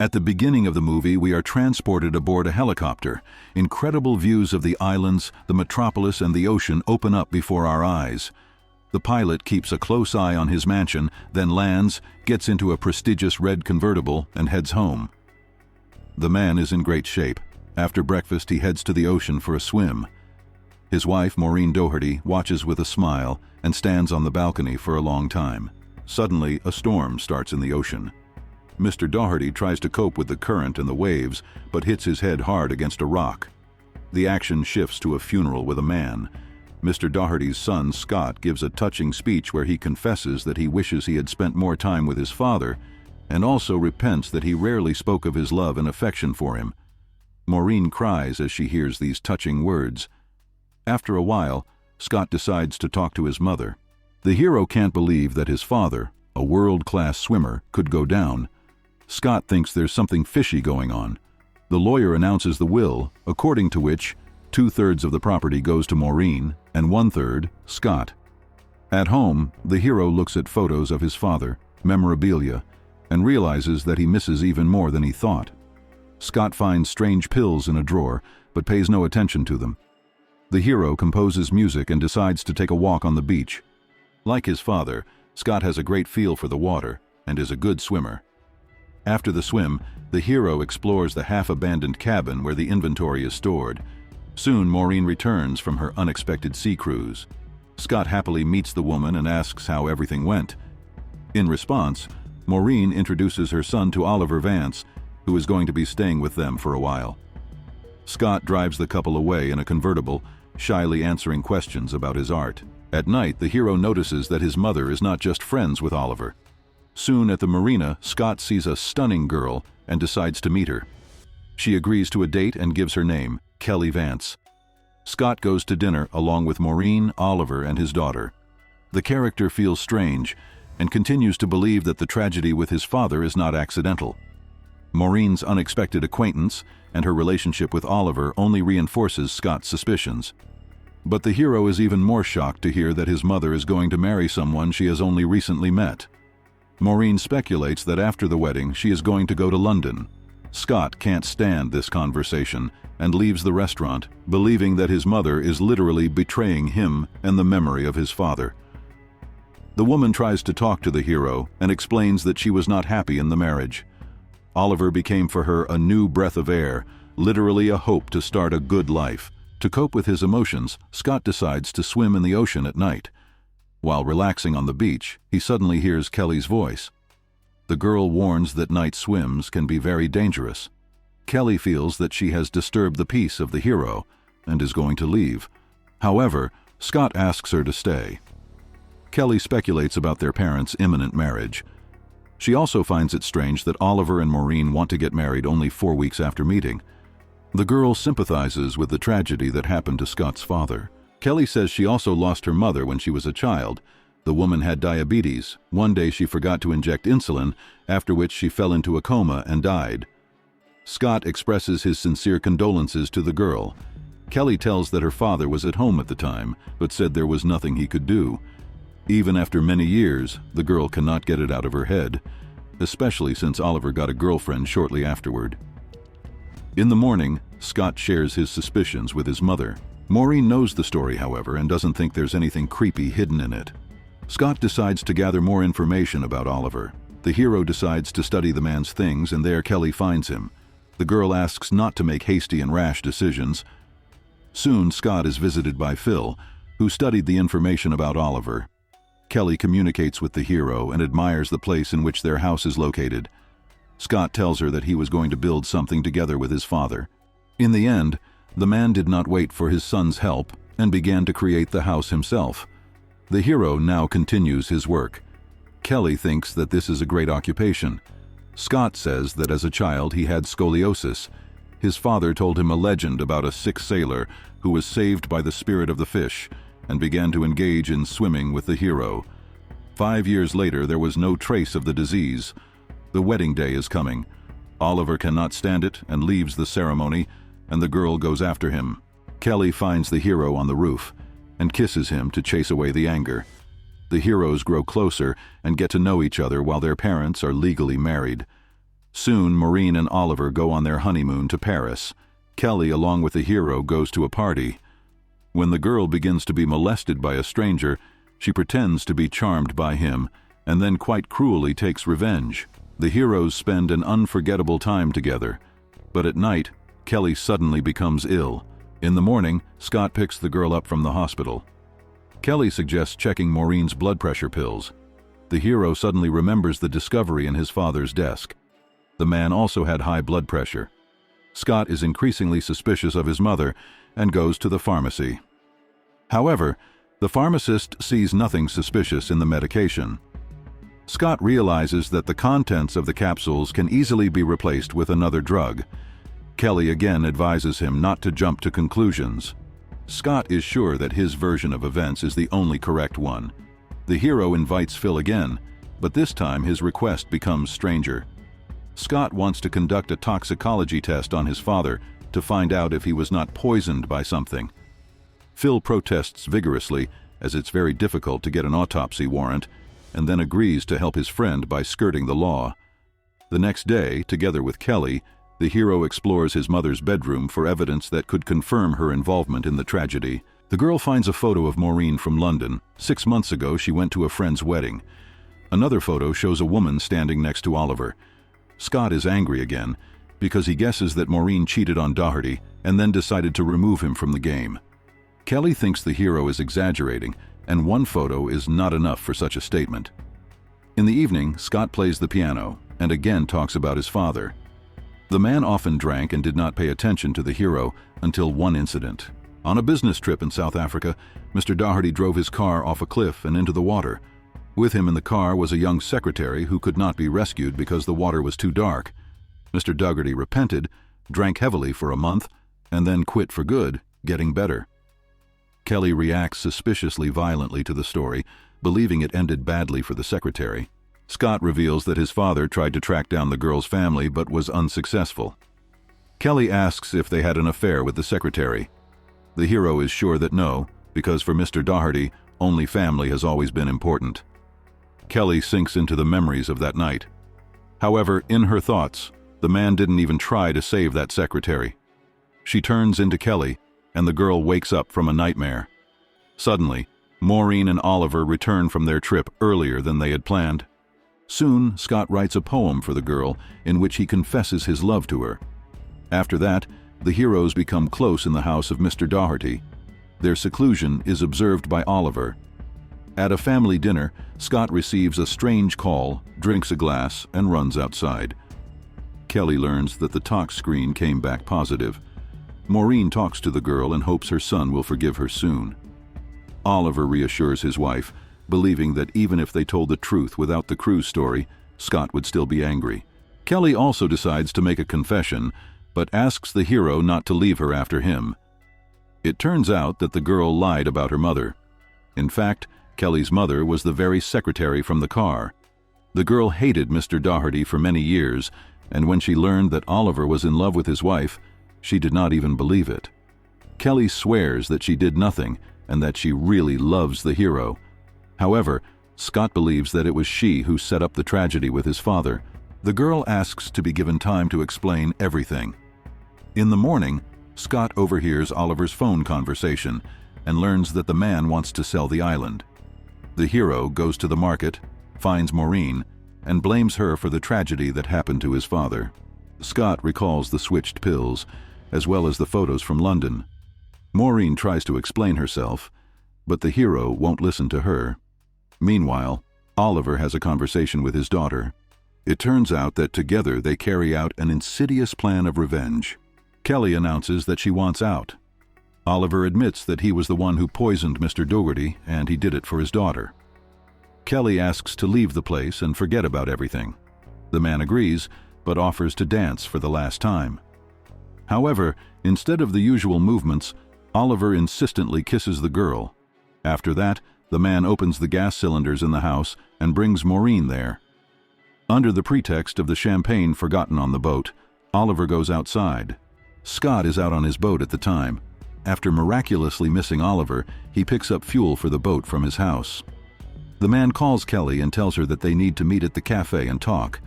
At the beginning of the movie, we are transported aboard a helicopter. Incredible views of the islands, the metropolis, and the ocean open up before our eyes. The pilot keeps a close eye on his mansion, then lands, gets into a prestigious red convertible, and heads home. The man is in great shape. After breakfast, he heads to the ocean for a swim. His wife, Maureen Doherty, watches with a smile and stands on the balcony for a long time. Suddenly, a storm starts in the ocean. Mr. Doherty tries to cope with the current and the waves, but hits his head hard against a rock. The action shifts to a funeral with a man. Mr. Doherty's son, Scott, gives a touching speech where he confesses that he wishes he had spent more time with his father, and also repents that he rarely spoke of his love and affection for him. Maureen cries as she hears these touching words. After a while, Scott decides to talk to his mother. The hero can't believe that his father, a world-class swimmer, could go down. Scott thinks there's something fishy going on. The lawyer announces the will, according to which 2/3 of the property goes to Maureen and 1/3 Scott. At home, the hero looks at photos of his father, memorabilia, and realizes that he misses even more than he thought. Scott finds strange pills in a drawer, but pays no attention to them. The hero composes music and decides to take a walk on the beach. Like his father, Scott has a great feel for the water and is a good swimmer. After the swim, the hero explores the half-abandoned cabin where the inventory is stored. Soon, Maureen returns from her unexpected sea cruise. Scott happily meets the woman and asks how everything went. In response, Maureen introduces her son to Oliver Vance, who is going to be staying with them for a while. Scott drives the couple away in a convertible, shyly answering questions about his art. At night, the hero notices that his mother is not just friends with Oliver. Soon at the marina, Scott sees a stunning girl and decides to meet her. She agrees to a date and gives her name, Kelly Vance. Scott goes to dinner along with Maureen, Oliver, and his daughter. The character feels strange and continues to believe that the tragedy with his father is not accidental. Maureen's unexpected acquaintance and her relationship with Oliver only reinforces Scott's suspicions. But the hero is even more shocked to hear that his mother is going to marry someone she has only recently met. Maureen speculates that after the wedding, she is going to go to London. Scott can't stand this conversation and leaves the restaurant, believing that his mother is literally betraying him and the memory of his father. The woman tries to talk to the hero and explains that she was not happy in the marriage. Oliver became for her a new breath of air, literally a hope to start a good life. To cope with his emotions, Scott decides to swim in the ocean at night. While relaxing on the beach, he suddenly hears Kelly's voice. The girl warns that night swims can be very dangerous. Kelly feels that she has disturbed the peace of the hero and is going to leave. However, Scott asks her to stay. Kelly speculates about their parents' imminent marriage. She also finds it strange that Oliver and Maureen want to get married only 4 weeks after meeting. The girl sympathizes with the tragedy that happened to Scott's father. Kelly says she also lost her mother when she was a child. The woman had diabetes. One day she forgot to inject insulin, after which she fell into a coma and died. Scott expresses his sincere condolences to the girl. Kelly tells that her father was at home at the time, but said there was nothing he could do. Even after many years, the girl cannot get it out of her head, especially since Oliver got a girlfriend shortly afterward. In the morning, Scott shares his suspicions with his mother. Maureen knows the story, however, and doesn't think there's anything creepy hidden in it. Scott decides to gather more information about Oliver. The hero decides to study the man's things, and there Kelly finds him. The girl asks not to make hasty and rash decisions. Soon, Scott is visited by Phil, who studied the information about Oliver. Kelly communicates with the hero and admires the place in which their house is located. Scott tells her that he was going to build something together with his father. In the end, the man did not wait for his son's help and began to create the house himself. The hero now continues his work. Kelly thinks that this is a great occupation. Scott says that as a child he had scoliosis. His father told him a legend about a sick sailor who was saved by the spirit of the fish and began to engage in swimming with the hero. 5 years later, there was no trace of the disease. The wedding day is coming. Oliver cannot stand it and leaves the ceremony, and the girl goes after him. Kelly finds the hero on the roof and kisses him to chase away the anger. The heroes grow closer and get to know each other while their parents are legally married. Soon, Maureen and Oliver go on their honeymoon to Paris. Kelly, along with the hero, goes to a party. When the girl begins to be molested by a stranger, she pretends to be charmed by him, and then quite cruelly takes revenge. The heroes spend an unforgettable time together. But at night, Kelly suddenly becomes ill. In the morning, Scott picks the girl up from the hospital. Kelly suggests checking Maureen's blood pressure pills. The hero suddenly remembers the discovery in his father's desk. The man also had high blood pressure. Scott is increasingly suspicious of his mother and goes to the pharmacy. However, the pharmacist sees nothing suspicious in the medication. Scott realizes that the contents of the capsules can easily be replaced with another drug. Kelly again advises him not to jump to conclusions. Scott is sure that his version of events is the only correct one. The hero invites Phil again, but this time his request becomes stranger. Scott wants to conduct a toxicology test on his father to find out if he was not poisoned by something. Phil protests vigorously, as it's very difficult to get an autopsy warrant, and then agrees to help his friend by skirting the law. The next day, together with Kelly, the hero explores his mother's bedroom for evidence that could confirm her involvement in the tragedy. The girl finds a photo of Maureen from London. 6 months ago, she went to a friend's wedding. Another photo shows a woman standing next to Oliver. Scott is angry again, because he guesses that Maureen cheated on Doherty and then decided to remove him from the game. Kelly thinks the hero is exaggerating, and one photo is not enough for such a statement. In the evening, Scott plays the piano and again talks about his father. The man often drank and did not pay attention to the hero until one incident. On a business trip in South Africa, Mr. Doherty drove his car off a cliff and into the water. With him in the car was a young secretary who could not be rescued because the water was too dark. Mr. Doherty repented, drank heavily for a month, and then quit for good, getting better. Kelly reacts suspiciously violently to the story, believing it ended badly for the secretary. Scott reveals that his father tried to track down the girl's family but was unsuccessful. Kelly asks if they had an affair with the secretary. The hero is sure that no, because for Mr. Doherty, only family has always been important. Kelly sinks into the memories of that night. However, in her thoughts, the man didn't even try to save that secretary. She turns into Kelly, and the girl wakes up from a nightmare. Suddenly, Maureen and Oliver return from their trip earlier than they had planned. Soon, Scott writes a poem for the girl in which he confesses his love to her. After that, the heroes become close in the house of Mr. Doherty. Their seclusion is observed by Oliver. At a family dinner, Scott receives a strange call, drinks a glass, and runs outside. Kelly learns that the tox screen came back positive. Maureen talks to the girl and hopes her son will forgive her soon. Oliver reassures his wife, believing that even if they told the truth without the cruise story, Scott would still be angry. Kelly also decides to make a confession, but asks the hero not to leave her after him. It turns out that the girl lied about her mother. In fact, Kelly's mother was the very secretary from the car. The girl hated Mr. Doherty for many years, and when she learned that Oliver was in love with his wife, she did not even believe it. Kelly swears that she did nothing and that she really loves the hero. However, Scott believes that it was she who set up the tragedy with his father. The girl asks to be given time to explain everything. In the morning, Scott overhears Oliver's phone conversation and learns that the man wants to sell the island. The hero goes to the market, finds Maureen, and blames her for the tragedy that happened to his father. Scott recalls the switched pills, as well as the photos from London. Maureen tries to explain herself, but the hero won't listen to her. Meanwhile, Oliver has a conversation with his daughter. It turns out that together they carry out an insidious plan of revenge. Kelly announces that she wants out. Oliver admits that he was the one who poisoned Mr. Doherty, and he did it for his daughter. Kelly asks to leave the place and forget about everything. The man agrees, but offers to dance for the last time. However, instead of the usual movements, Oliver insistently kisses the girl. After that, the man opens the gas cylinders in the house and brings Maureen there. Under the pretext of the champagne forgotten on the boat, Oliver goes outside. Scott is out on his boat at the time. After miraculously missing Oliver, he picks up fuel for the boat from his house. The man calls Kelly and tells her that they need to meet at the cafe and talk.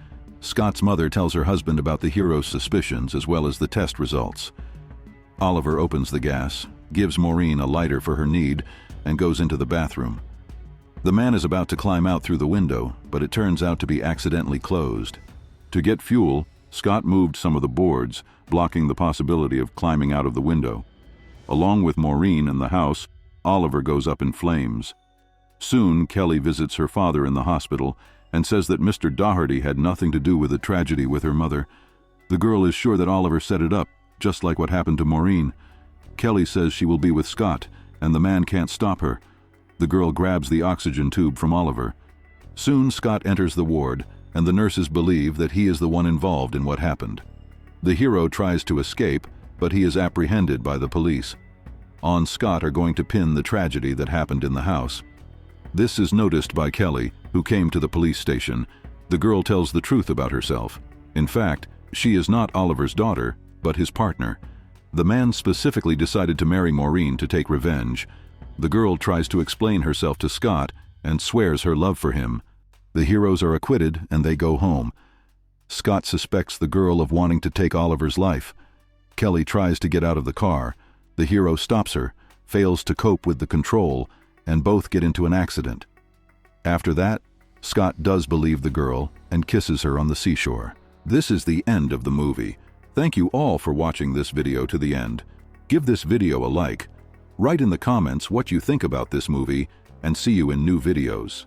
Scott's mother tells her husband about the hero's suspicions as well as the test results. Oliver opens the gas, gives Maureen a lighter for her need, and goes into the bathroom. The man is about to climb out through the window, but it turns out to be accidentally closed. To get fuel, Scott moved some of the boards, blocking the possibility of climbing out of the window. Along with Maureen and the house, Oliver goes up in flames. Soon, Kelly visits her father in the hospital and says that Mr. Doherty had nothing to do with the tragedy with her mother. The girl is sure that Oliver set it up, just like what happened to Maureen. Kelly says she will be with Scott, and the man can't stop her. The girl grabs the oxygen tube from Oliver. Soon, Scott enters the ward, and the nurses believe that he is the one involved in what happened. The hero tries to escape, but he is apprehended by the police. On Scott are going to pin the tragedy that happened in the house. This is noticed by Kelly, who came to the police station. The girl tells the truth about herself. In fact, she is not Oliver's daughter, but his partner. The man specifically decided to marry Maureen to take revenge. The girl tries to explain herself to Scott and swears her love for him. The heroes are acquitted and they go home. Scott suspects the girl of wanting to take Oliver's life. Kelly tries to get out of the car. The hero stops her, fails to cope with the control, and both get into an accident. After that, Scott does believe the girl and kisses her on the seashore. This is the end of the movie. Thank you all for watching this video to the end. Give this video a like. Write in the comments what you think about this movie, and see you in new videos.